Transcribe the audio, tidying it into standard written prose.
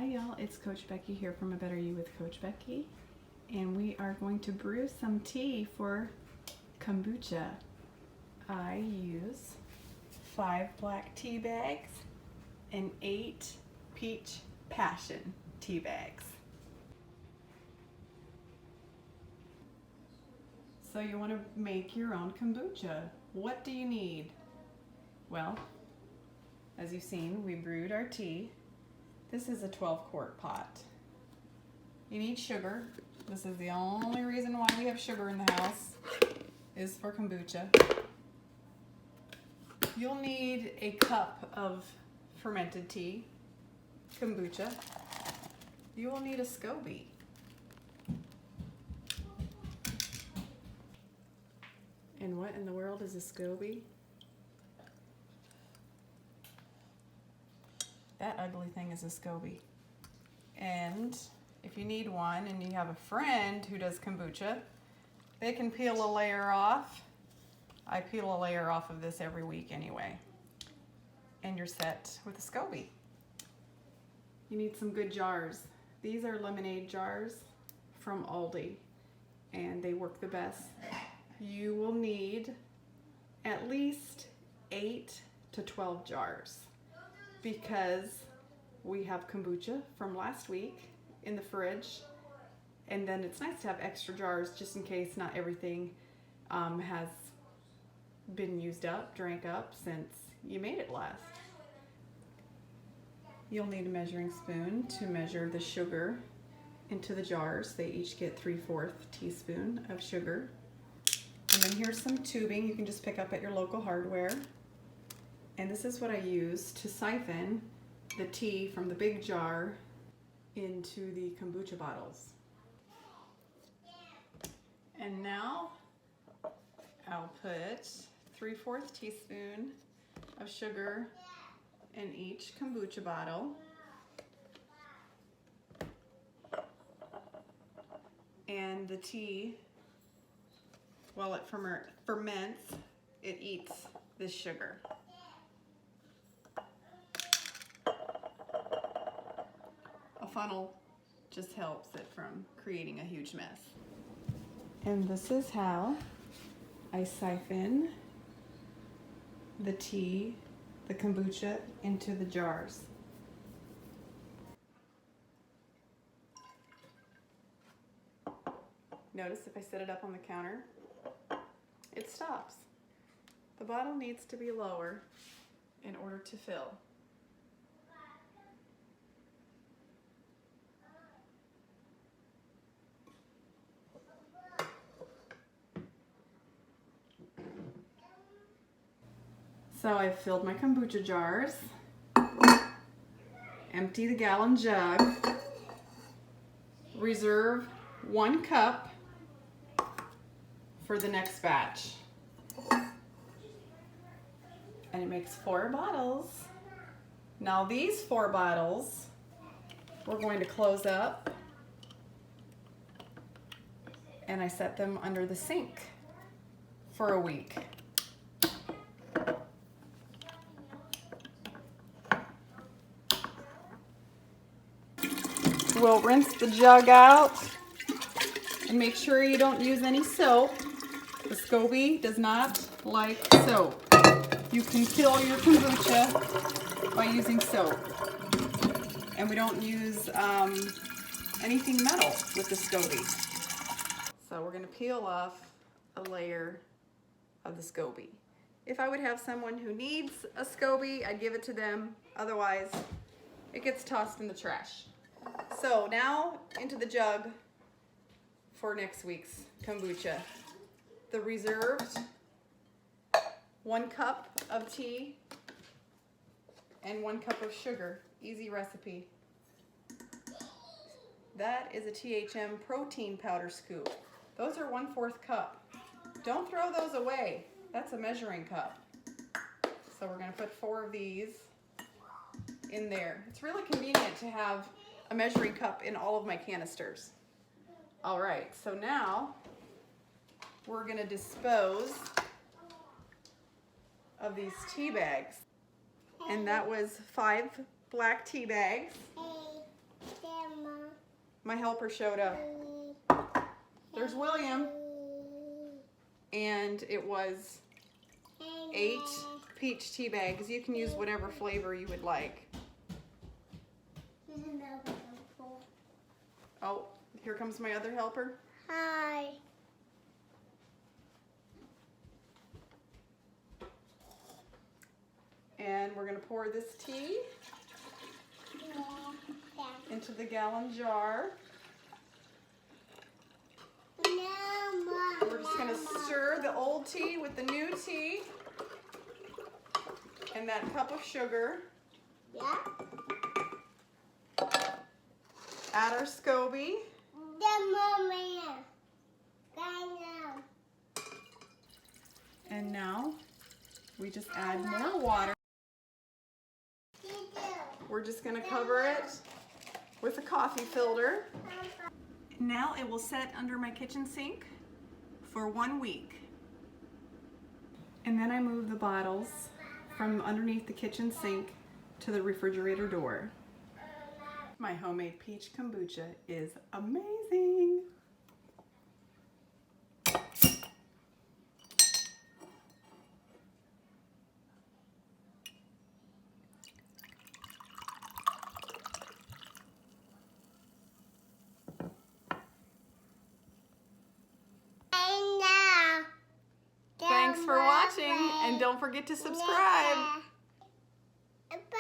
y'all, it's Coach Becky here from A Better You with Coach Becky, and we are going to brew some tea for kombucha. I use 5 black tea bags and 8 peach passion tea bags. So you want to make your own kombucha. What do you need? Well, as you've seen, we brewed our tea. This is a 12-quart pot. You need sugar. This is the only reason why we have sugar in the house, is for kombucha. You'll need a cup of fermented tea, kombucha. You will need a SCOBY. And what in the world is a SCOBY? That ugly thing is a SCOBY. And if you need one and you have a friend who does kombucha, they can peel a layer off. I peel a layer off of this every week anyway. And you're set with a SCOBY. You need some good jars. These are lemonade jars from Aldi, and they work the best. You will need at least 8 to 12 jars, because we have kombucha from last week in the fridge, and then it's nice to have extra jars just in case not everything has been used up, drank up since you made it last. You'll need a measuring spoon to measure the sugar into the jars. They each get 3/4 teaspoon of sugar. And then here's some tubing you can just pick up at your local hardware. And this is what I use to siphon the tea from the big jar into the kombucha bottles. And now I'll put 3/4 teaspoon of sugar in each kombucha bottle. And the tea, while it ferments, it eats this sugar. A funnel just helps it from creating a huge mess. And this is how I siphon the tea, the kombucha, into the jars. Notice if I set it up on the counter, it stops. The bottle needs to be lower in order to fill. So I've filled my kombucha jars, empty the gallon jug, reserve 1 cup for the next batch. And it makes 4 bottles. Now these 4 bottles, we're going to close up, and I set them under the sink for a week. We'll rinse the jug out and make sure you don't use any soap. The SCOBY does not like soap. You can kill your kombucha by using soap. And we don't use anything metal with the SCOBY. So we're going to peel off a layer of the SCOBY. If I would have someone who needs a SCOBY, I'd give it to them. Otherwise, it gets tossed in the trash. So now into the jug for next week's kombucha. The reserved 1 cup of tea and 1 cup of sugar. Easy recipe. That is a THM protein powder scoop. Those are 1/4 cup. Don't throw those away. That's a measuring cup. So we're going to put 4 of these in there. It's really convenient to have a measuring cup in all of my canisters. All right, so now we're going to dispose of these tea bags. And that was 5 black tea bags My helper showed up. There's William. And it was 8 peach tea bags. You can use whatever flavor you would like. Oh, here comes my other helper. Hi. And we're gonna pour this tea into the gallon jar. We're just gonna stir the old tea with the new tea and that cup of sugar. Yeah. Add our SCOBY. And now we just add more water. We're just gonna cover it with a coffee filter. Now it will set under my kitchen sink for 1 week. And then I move the bottles from underneath the kitchen sink to the refrigerator door. My homemade peach kombucha is amazing. Thanks for watching, and don't forget to subscribe. Bye.